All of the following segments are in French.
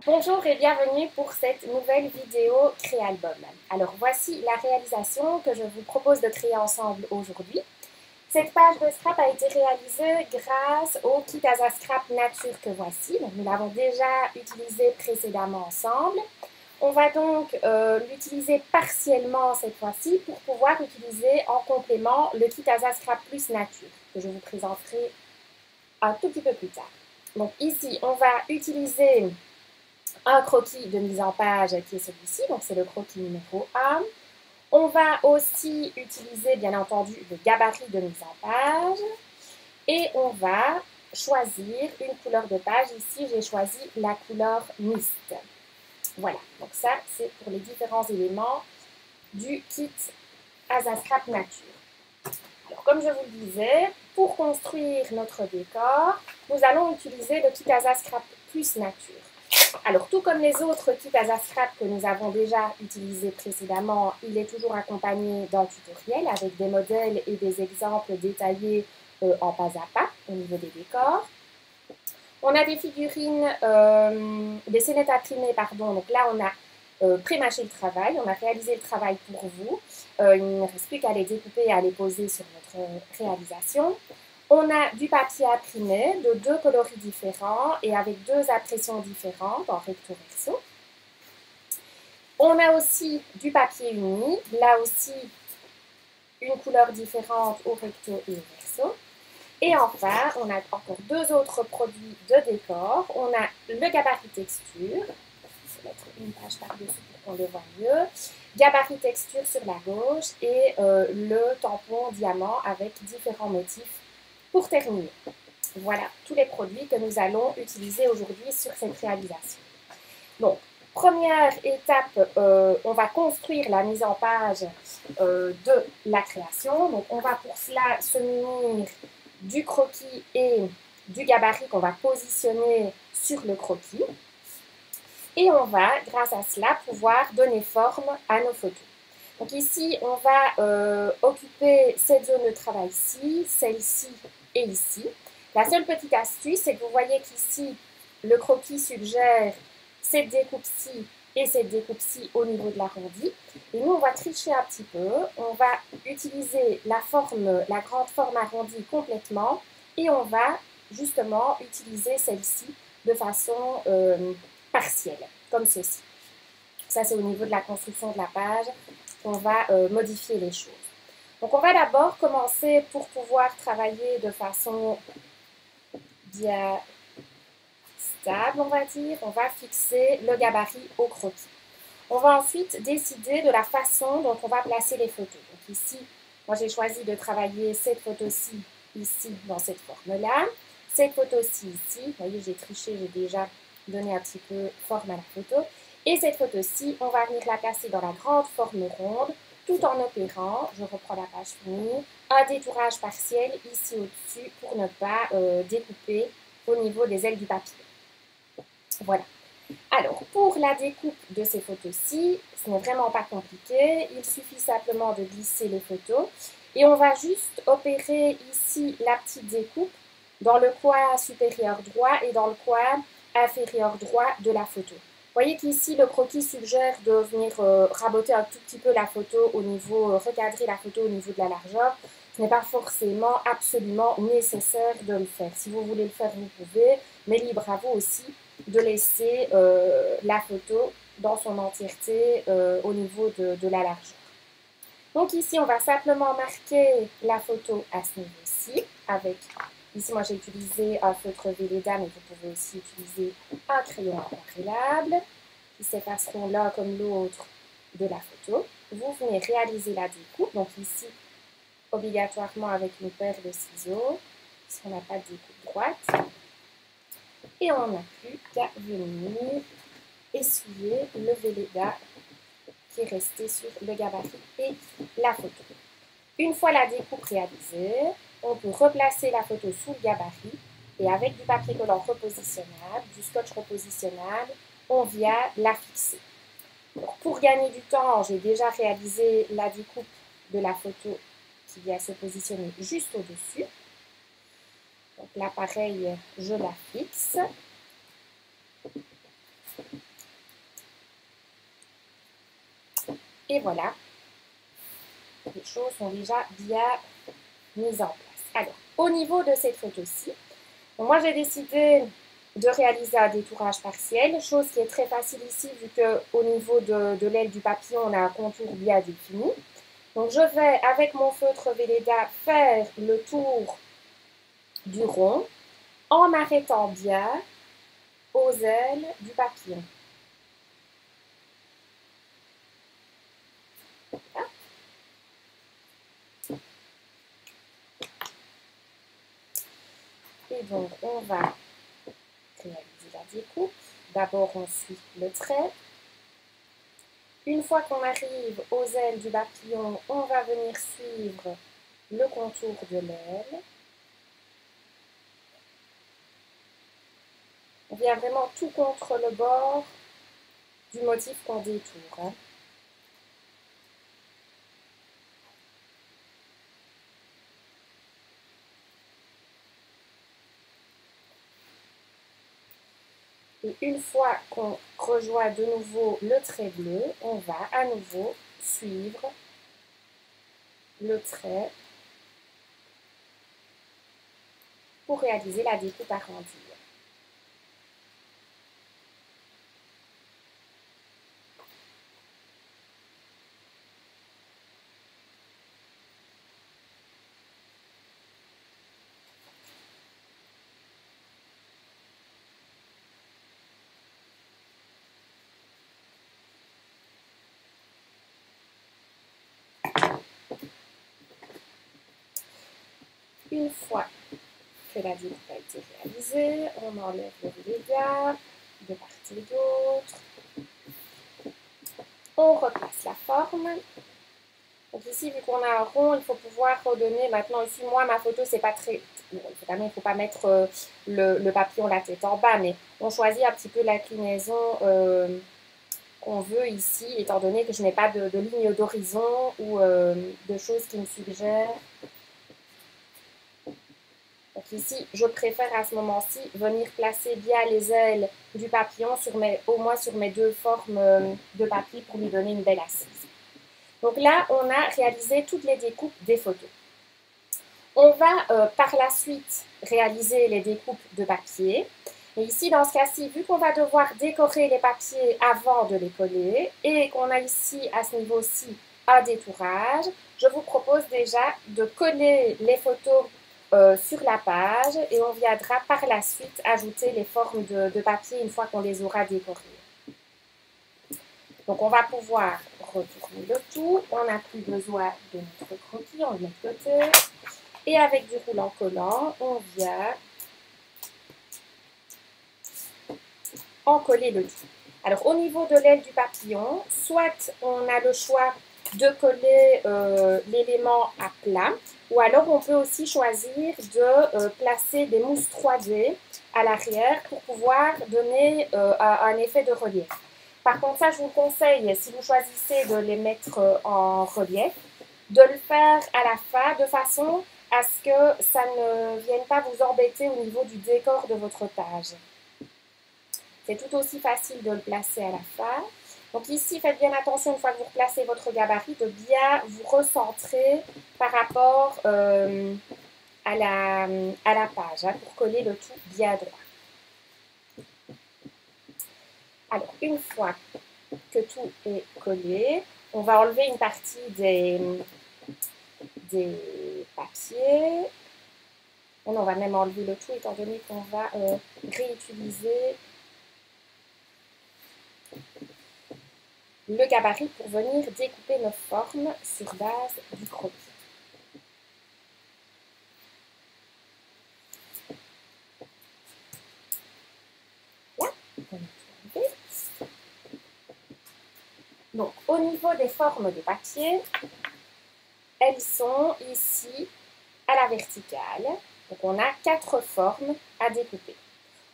Bonjour et bienvenue pour cette nouvelle vidéo Créalbum. Alors voici la réalisation que je vous propose de créer ensemble aujourd'hui. Cette page de scrap a été réalisée grâce au kit Asa Scrap Nature que voici. Donc, nous l'avons déjà utilisé précédemment ensemble. On va donc l'utiliser partiellement cette fois-ci pour pouvoir utiliser en complément le kit Asa Scrap Plus Nature que je vous présenterai un tout petit peu plus tard. Donc ici, on va utiliser un croquis de mise en page qui est celui-ci, donc c'est le croquis numéro 1. On va aussi utiliser bien entendu le gabarit de mise en page et on va choisir une couleur de page. Ici, j'ai choisi la couleur mist. Voilà, donc ça c'est pour les différents éléments du kit Asa Scrap Nature. Alors comme je vous le disais, pour construire notre décor, nous allons utiliser le kit Asa Scrap Plus Nature. Alors, tout comme les autres kits Asa Scrap que nous avons déjà utilisés précédemment, il est toujours accompagné d'un tutoriel avec des modèles et des exemples détaillés en pas à pas au niveau des décors. On a des figurines, des scénettes imprimées, pardon. Donc là, on a pré-mâché le travail, on a réalisé le travail pour vous. Il ne reste plus qu'à les découper et à les poser sur notre réalisation. On a du papier imprimé de deux coloris différents et avec deux impressions différentes en recto verso. On a aussi du papier uni, là aussi une couleur différente au recto et au verso. Et enfin, on a encore deux autres produits de décor. On a le gabarit texture, je vais mettre une page par-dessus pour qu'on le voit mieux. Gabarit texture sur la gauche et le tampon diamant avec différents motifs. Pour terminer, voilà tous les produits que nous allons utiliser aujourd'hui sur cette réalisation. Donc, première étape, on va construire la mise en page de la création. Donc, on va pour cela se munir du croquis et du gabarit qu'on va positionner sur le croquis. Et on va, grâce à cela, pouvoir donner forme à nos photos. Donc ici, on va occuper cette zone de travail-ci, celle-ci et ici. La seule petite astuce, c'est que vous voyez qu'ici, le croquis suggère cette découpe-ci et cette découpe-ci au niveau de l'arrondi. Et nous, on va tricher un petit peu. On va utiliser la grande forme arrondie complètement et on va justement utiliser celle-ci de façon partielle, comme ceci. Ça, c'est au niveau de la construction de la page qu'on va modifier les choses. Donc, on va d'abord commencer pour pouvoir travailler de façon bien stable, on va dire. On va fixer le gabarit au croquis. On va ensuite décider de la façon dont on va placer les photos. Donc ici, moi j'ai choisi de travailler cette photo-ci ici dans cette forme-là. Cette photo-ci ici, vous voyez j'ai triché, j'ai déjà donné un petit peu forme à la photo. Et cette photo-ci, on va venir la placer dans la grande forme ronde, tout en opérant, je reprends la page finie, un détourage partiel ici au-dessus pour ne pas découper au niveau des ailes du papier. Voilà. Alors, pour la découpe de ces photos-ci, ce n'est vraiment pas compliqué. Il suffit simplement de glisser les photos. Et on va juste opérer ici la petite découpe dans le coin supérieur droit et dans le coin inférieur droit de la photo. Vous voyez qu'ici, le croquis suggère de venir raboter un tout petit peu la photo au niveau, recadrer la photo au niveau de la largeur. Ce n'est pas forcément absolument nécessaire de le faire. Si vous voulez le faire, vous pouvez, mais libre à vous aussi de laisser la photo dans son entièreté au niveau de la largeur. Donc ici, on va simplement marquer la photo à ce niveau-ci avec, ici moi j'ai utilisé un feutre Velleda, mais vous pouvez aussi utiliser un crayon aquarellable qui s'effaceront l'un comme l'autre de la photo. Vous venez réaliser la découpe, donc ici obligatoirement avec une paire de ciseaux, si on n'a pas de découpe droite. Et on n'a plus qu'à venir essuyer le Velleda qui est resté sur le gabarit et la photo. Une fois la découpe réalisée, on peut replacer la photo sous le gabarit et avec du papier collant repositionnable, du scotch repositionnable, on vient la fixer. Donc, pour gagner du temps, j'ai déjà réalisé la découpe de la photo qui vient se positionner juste au-dessus. Donc là, pareil, je la fixe. Et voilà, les choses sont déjà bien mises en place. Alors, au niveau de cette photo-ci, moi j'ai décidé de réaliser un détourage partiel, chose qui est très facile ici vu qu'au niveau de l'aile du papillon, on a un contour bien défini. Donc je vais, avec mon feutre Velleda, faire le tour du rond en m'arrêtant bien aux ailes du papillon. Voilà. Et donc on va réaliser la découpe. D'abord on suit le trait. Une fois qu'on arrive aux ailes du papillon, on va venir suivre le contour de l'aile. On vient vraiment tout contre le bord du motif qu'on détourne. Hein. Et une fois qu'on rejoint de nouveau le trait bleu, on va à nouveau suivre le trait pour réaliser la découpe arrondie. Une fois que la découpe a été réalisée, on enlève le Velleda de part et d'autre. On replace la forme. Donc ici, vu qu'on a un rond, il faut pouvoir redonner. Maintenant, ici, moi, ma photo, c'est pas très... Bon, évidemment, il ne faut pas mettre le papillon la tête en bas, mais on choisit un petit peu l'inclinaison qu'on veut ici, étant donné que je n'ai pas de ligne d'horizon ou de choses qui me suggèrent. Donc ici, je préfère à ce moment-ci venir placer bien les ailes du papillon au moins sur mes deux formes de papier pour lui donner une belle assise. Donc là, on a réalisé toutes les découpes des photos. On va par la suite réaliser les découpes de papier. Et ici, dans ce cas-ci, vu qu'on va devoir décorer les papiers avant de les coller et qu'on a ici, à ce niveau-ci, un détourage, je vous propose déjà de coller les photos sur la page et on viendra par la suite ajouter les formes de papier une fois qu'on les aura décorées. Donc on va pouvoir retourner le tout, on n'a plus besoin de notre croquis, on le met de côté et avec du roulant collant, on vient encoller le tout. Alors au niveau de l'aile du papillon, soit on a le choix de coller l'élément à plat, ou alors on peut aussi choisir de placer des mousses 3D à l'arrière pour pouvoir donner un effet de relief. Par contre, ça je vous conseille, si vous choisissez de les mettre en relief, de le faire à la fin de façon à ce que ça ne vienne pas vous embêter au niveau du décor de votre page. C'est tout aussi facile de le placer à la fin. Donc ici, faites bien attention une fois que vous replacez votre gabarit de bien vous recentrer par rapport à la page hein, pour coller le tout bien droit. Alors, une fois que tout est collé, on va enlever une partie des papiers. On va même enlever le tout étant donné qu'on va réutiliser le gabarit pour venir découper nos formes sur base du croquis. Là, on a tout. Donc, au niveau des formes de papier, elles sont ici à la verticale. Donc, on a 4 formes à découper.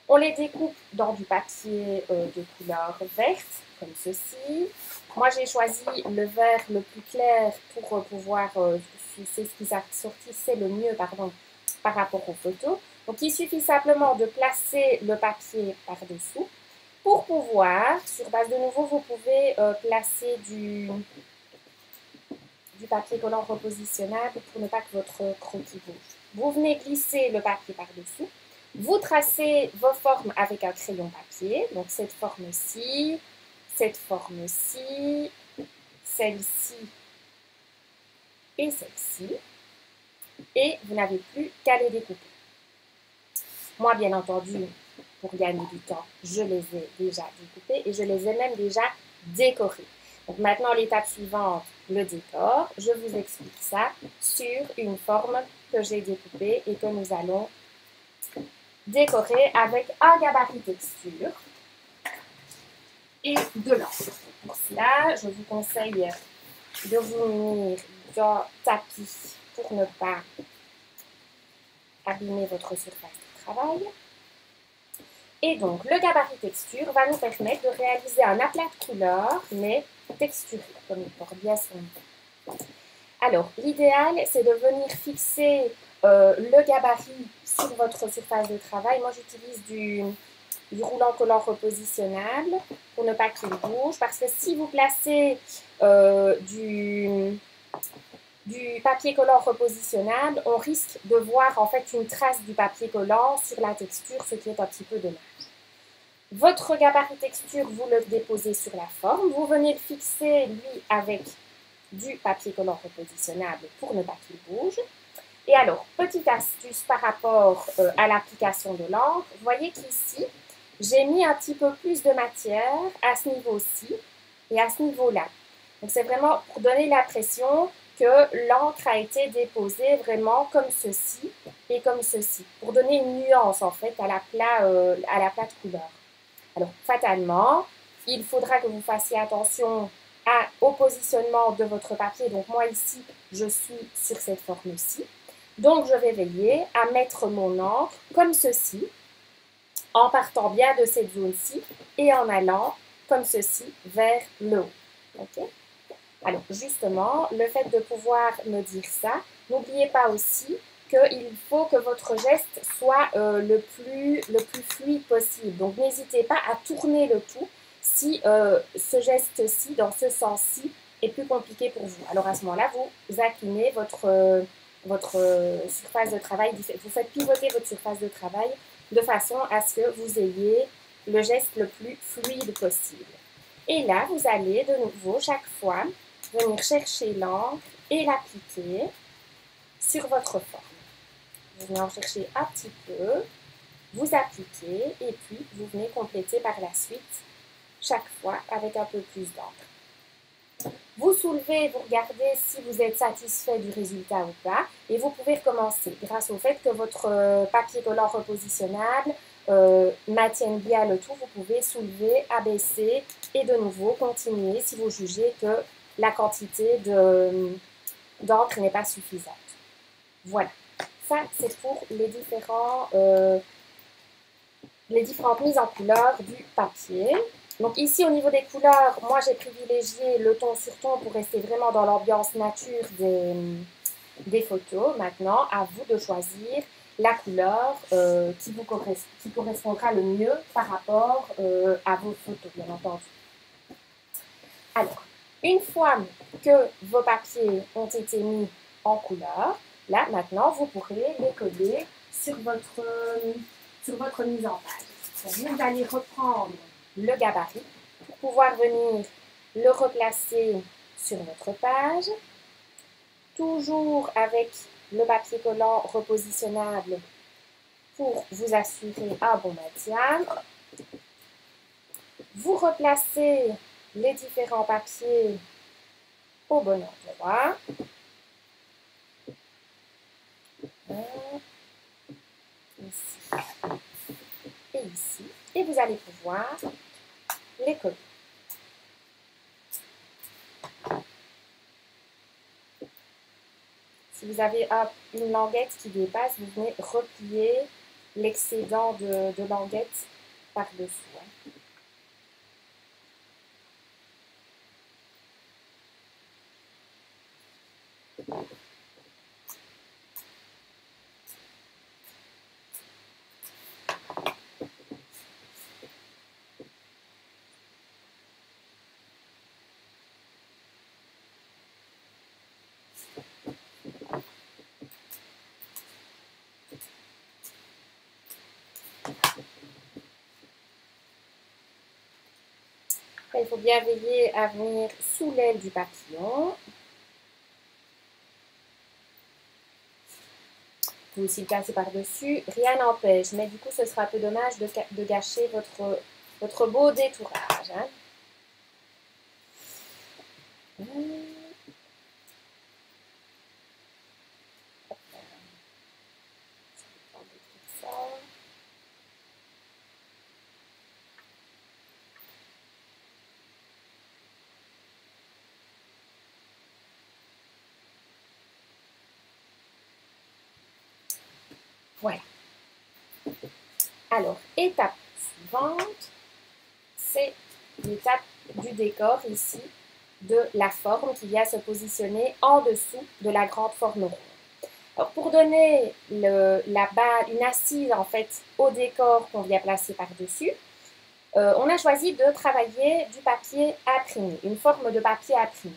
On les découpe dans du papier de couleur verte, comme ceci. Moi, j'ai choisi le vert le plus clair pour pouvoir, c'est ce qui sortissait le mieux, pardon, par rapport aux photos. Donc, il suffit simplement de placer le papier par-dessous pour pouvoir, sur base de nouveau, vous pouvez placer du papier collant repositionnable pour ne pas que votre croquis bouge. Vous venez glisser le papier par-dessus. Vous tracez vos formes avec un crayon papier. Donc cette forme-ci, celle-ci et celle-ci. Et vous n'avez plus qu'à les découper. Moi, bien entendu, pour gagner du temps, je les ai déjà découpés et je les ai même déjà décorés. Donc maintenant, l'étape suivante, le décor. Je vous explique ça sur une forme que j'ai découpée et que nous allons décorer avec un gabarit texture et de l'encre. Pour cela, je vous conseille de vous munir d'un tapis pour ne pas abîmer votre surface de travail. Et donc, le gabarit texture va nous permettre de réaliser un aplat de couleurs, mais texturé, comme il porte bien son nom. Alors, l'idéal, c'est de venir fixer le gabarit sur votre surface de travail. Moi, j'utilise du roulant collant repositionnable pour ne pas qu'il bouge, parce que si vous placez du papier collant repositionnable, on risque de voir en fait une trace du papier collant sur la texture, ce qui est un petit peu dommage. Votre gabarit texture, vous le déposez sur la forme, vous venez le fixer, lui, avec du papier collant repositionnable pour ne pas qu'il bouge. Et alors, petite astuce par rapport à l'application de l'encre, vous voyez qu'ici, j'ai mis un petit peu plus de matière à ce niveau-ci et à ce niveau-là. Donc, c'est vraiment pour donner l'impression que l'encre a été déposée vraiment comme ceci et comme ceci, pour donner une nuance en fait à l'aplat de couleur. Alors, fatalement, il faudra que vous fassiez attention au positionnement de votre papier. Donc, moi ici, je suis sur cette forme-ci. Donc, je vais veiller à mettre mon encre comme ceci, en partant bien de cette zone-ci et en allant comme ceci vers le haut. Okay? Alors, justement, le fait de pouvoir me dire ça, n'oubliez pas aussi qu'il faut que votre geste soit le plus fluide possible. Donc, n'hésitez pas à tourner le tout si ce geste-ci, dans ce sens-ci, est plus compliqué pour vous. Alors, à ce moment-là, vous inclinez votre surface de travail, vous faites pivoter votre surface de travail de façon à ce que vous ayez le geste le plus fluide possible. Et là, vous allez de nouveau, chaque fois, venir chercher l'encre et l'appliquer sur votre forme. Vous venez en chercher un petit peu, vous appliquez et puis vous venez compléter par la suite chaque fois avec un peu plus d'encre. Vous soulevez, vous regardez si vous êtes satisfait du résultat ou pas et vous pouvez recommencer grâce au fait que votre papier collant repositionnable maintienne bien le tout. Vous pouvez soulever, abaisser et de nouveau continuer si vous jugez que la quantité d'encre n'est pas suffisante. Voilà, ça c'est pour les différentes mises en couleur du papier. Donc ici au niveau des couleurs, moi j'ai privilégié le ton sur ton pour rester vraiment dans l'ambiance nature des photos. Maintenant, à vous de choisir la couleur qui correspondra le mieux par rapport à vos photos, bien entendu. Alors, une fois que vos papiers ont été mis en couleur, là, maintenant, vous pourrez les coller sur votre mise en page. Donc, vous allez reprendre le gabarit pour pouvoir venir le replacer sur votre page, toujours avec le papier collant repositionnable pour vous assurer un bon maintien. Vous replacez les différents papiers au bon endroit. Ici et ici. Et vous allez pouvoir les coller. Si vous avez une languette qui dépasse, vous venez replier l'excédent de languette par-dessous. il faut bien veiller à venir sous l'aile du papillon. Vous pouvez aussi le passer par-dessus, rien n'empêche, mais du coup ce sera un peu dommage de gâcher votre beau détourage. Hein. Voilà. Alors, étape suivante, c'est l'étape du décor ici, de la forme qui vient se positionner en dessous de la grande forme ronde. Alors, pour donner une assise en fait au décor qu'on vient placer par-dessus, on a choisi de travailler du papier imprimé, une forme de papier imprimé.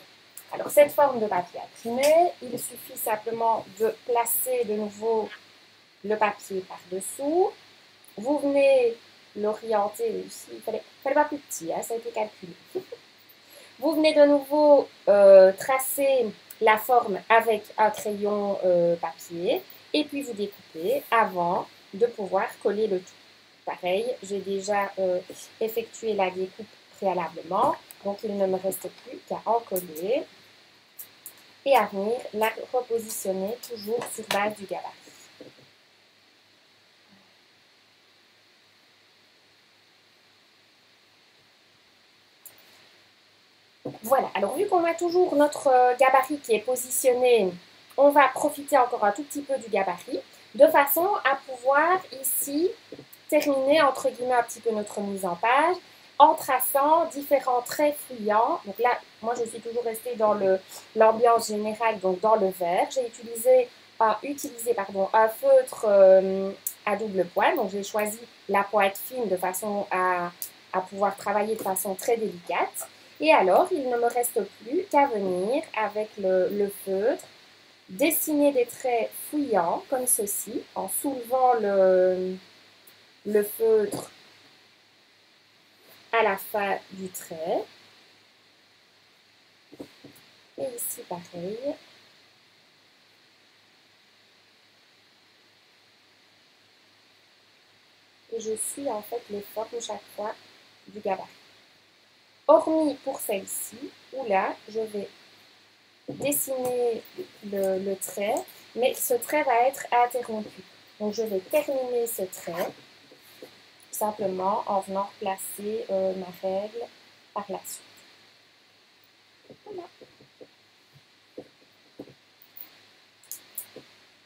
Alors, cette forme de papier imprimé, il suffit simplement de placer de nouveau le papier par-dessous. Vous venez l'orienter ici, il fallait pas plus petit, hein, ça a été calculé. Vous venez de nouveau tracer la forme avec un crayon papier et puis vous découpez avant de pouvoir coller le tout. Pareil, j'ai déjà effectué la découpe préalablement, donc il ne me reste plus qu'à en coller et à venir la repositionner toujours sur base du gabarit. Voilà, alors vu qu'on a toujours notre gabarit qui est positionné, on va profiter encore un tout petit peu du gabarit, de façon à pouvoir ici terminer entre guillemets un petit peu notre mise en page, en traçant différents traits fuyants. Donc là, moi je suis toujours restée dans l'ambiance générale, donc dans le vert. J'ai utilisé un feutre à double pointe, donc j'ai choisi la pointe fine de façon à pouvoir travailler de façon très délicate. Et alors, il ne me reste plus qu'à venir avec le feutre, dessiner des traits fouillants comme ceci, en soulevant le feutre à la fin du trait. Et ici, pareil. Et je suis en fait les formes chaque fois du gabarit. Hormis pour celle-ci, où là, je vais dessiner le trait, mais ce trait va être interrompu. Donc, je vais terminer ce trait simplement en venant placer ma règle par la suite. Voilà.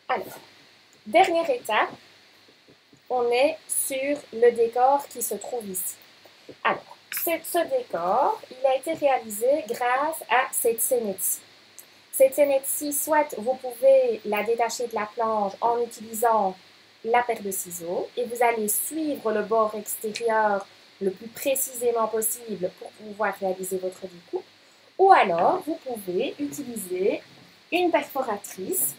Alors, dernière étape, on est sur le décor qui se trouve ici. Alors, ce décor, il a été réalisé grâce à cette scénette-ci. Cette scénette-ci, soit vous pouvez la détacher de la planche en utilisant la paire de ciseaux et vous allez suivre le bord extérieur le plus précisément possible pour pouvoir réaliser votre découpe. Ou alors, vous pouvez utiliser une perforatrice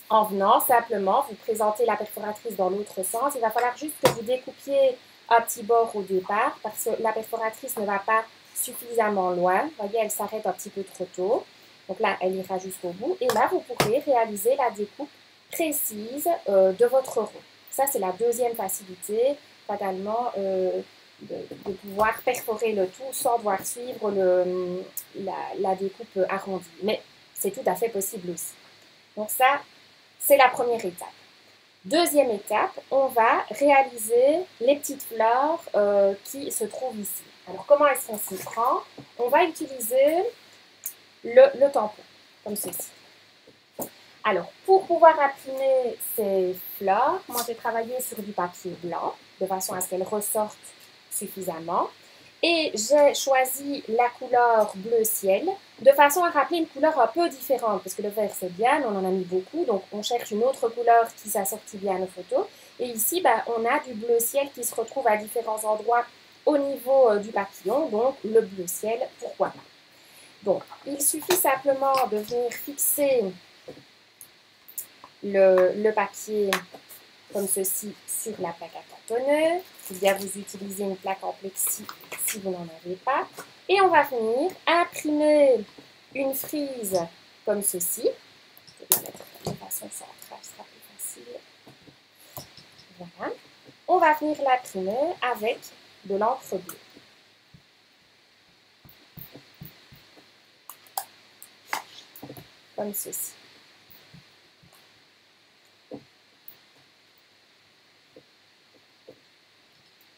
en venant simplement vous présenter la perforatrice dans l'autre sens. Il va falloir juste que vous découpiez un petit bord au départ parce que la perforatrice ne va pas suffisamment loin. Vous voyez, elle s'arrête un petit peu trop tôt. Donc là, elle ira jusqu'au bout. Et là, vous pourrez réaliser la découpe précise de votre rond. Ça, c'est la deuxième facilité, fatalement, de pouvoir perforer le tout sans devoir suivre la découpe arrondie. Mais c'est tout à fait possible aussi. Donc ça, c'est la première étape. Deuxième étape, on va réaliser les petites fleurs qui se trouvent ici. Alors, comment est-ce qu'on s'y prend? On va utiliser le tampon, comme ceci. Alors, pour pouvoir imprimer ces fleurs, moi j'ai travaillé sur du papier blanc, de façon à ce qu'elles ressortent suffisamment. Et j'ai choisi la couleur bleu ciel, de façon à rappeler une couleur un peu différente, parce que le vert c'est bien, on en a mis beaucoup, donc on cherche une autre couleur qui s'assortit bien à nos photos. Et ici, on a du bleu ciel qui se retrouve à différents endroits au niveau du papillon, donc le bleu ciel, pourquoi pas. Donc, il suffit simplement de venir fixer le papier comme ceci sur la plaque à tâtonneux. ou bien vous utilisez une plaque en plexi si vous n'en avez pas. Et on va venir imprimer une frise comme ceci. Je vais la mettre de façon centrale, ce sera plus facile. Voilà. On va venir l'imprimer avec de l'encre bleue. Comme ceci.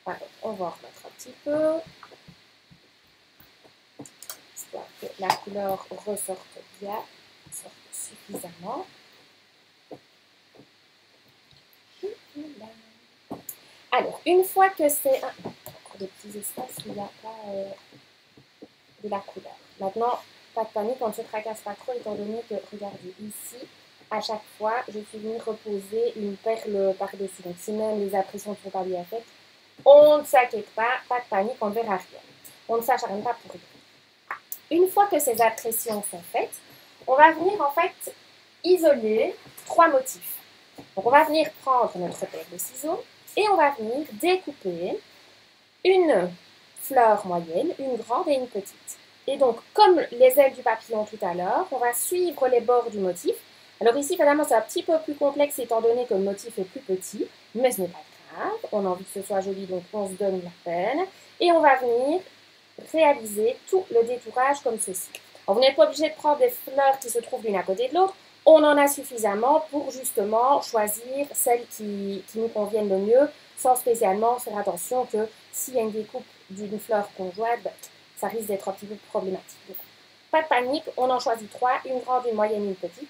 Alors, on va en remettre un petit peu, histoire que la couleur ressorte bien, sorte suffisamment. Alors, une fois que c'est... encore des petits espaces où il n'y a pas de la couleur. Maintenant, pas de panique, on ne se tracasse pas trop, étant donné que, regardez, ici, à chaque fois, je suis venue reposer une perle par-dessus. Donc, si même les impressions ne sont pas bien faites, on ne s'inquiète pas de panique, on ne verra rien. On ne s'acharne pas pour rien. Une fois que ces impressions sont faites, on va venir en fait isoler 3 motifs. Donc, on va venir prendre notre paire de ciseaux et on va venir découper une fleur moyenne, une grande et une petite. Et donc, comme les ailes du papillon tout à l'heure, on va suivre les bords du motif. Alors ici, évidemment, c'est un petit peu plus complexe étant donné que le motif est plus petit, mais ce n'est pas grave. On a envie que ce soit joli, donc on se donne la peine. Et on va venir réaliser tout le détourage comme ceci. Alors, vous n'êtes pas obligé de prendre des fleurs qui se trouvent l'une à côté de l'autre. On en a suffisamment pour justement choisir celles qui nous conviennent le mieux, sans spécialement faire attention que s'il y a une découpe d'une fleur conjointe, ça risque d'être un petit peu problématique. Donc, pas de panique, on en choisit 3, une grande, une moyenne, une petite.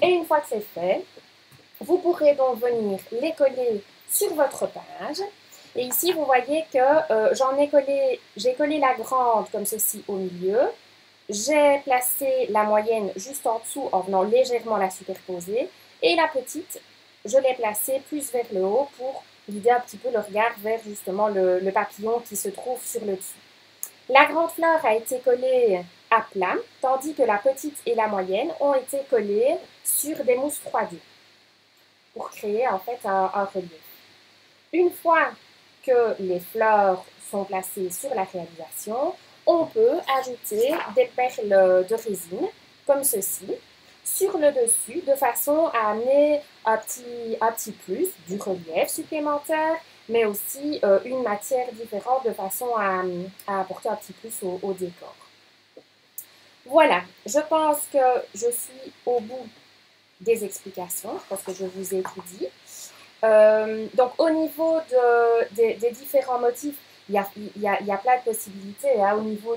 Et une fois que c'est fait, vous pourrez donc venir les coller sur votre page. Et ici, vous voyez que j'ai collé la grande comme ceci au milieu. J'ai placé la moyenne juste en dessous en venant légèrement la superposer. Et la petite, je l'ai placée plus vers le haut pour guider un petit peu le regard vers justement le papillon qui se trouve sur le dessus. La grande fleur a été collée à plat, tandis que la petite et la moyenne ont été collées sur des mousses 3D pour créer en fait un relief. Une fois que les fleurs sont placées sur la réalisation, on peut ajouter des perles de résine, comme ceci, sur le dessus, de façon à amener un petit plus, du relief supplémentaire, mais aussi une matière différente, de façon à apporter un petit plus au décor. Voilà, je pense que je suis au bout des explications, parce que je vous ai tout dit. Donc, au niveau des différents motifs, il y a plein de possibilités. Hein. Au niveau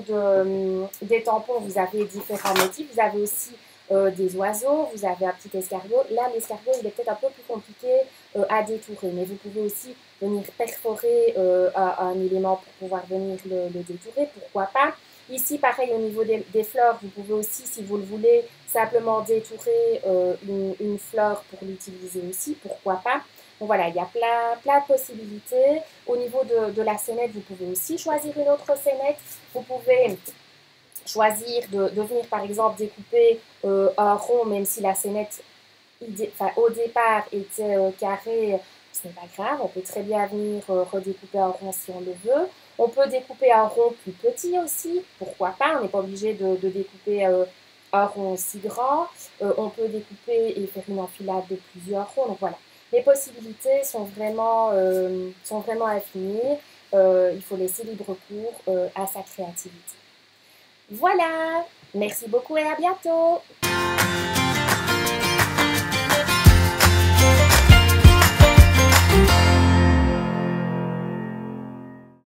des tampons, vous avez différents motifs. Vous avez aussi des oiseaux, vous avez un petit escargot. Là, l'escargot, il est peut-être un peu plus compliqué à détourer, mais vous pouvez aussi venir perforer un élément pour pouvoir venir le détourer, pourquoi pas. Ici, pareil, au niveau des fleurs, vous pouvez aussi, si vous le voulez, simplement détourer une fleur pour l'utiliser aussi, pourquoi pas. Donc voilà, il y a plein de possibilités. Au niveau de la scénette, vous pouvez aussi choisir une autre scénette. Vous pouvez choisir de venir, par exemple, découper un rond, même si la scénette, au départ, était carrée. Ce n'est pas grave, on peut très bien venir redécouper un rond si on le veut. On peut découper un rond plus petit aussi, pourquoi pas, on n'est pas obligé de découper un rond aussi grand. On peut découper et faire une enfilade de plusieurs ronds, donc voilà. Les possibilités sont vraiment infinies, il faut laisser libre cours à sa créativité. Voilà, merci beaucoup et à bientôt!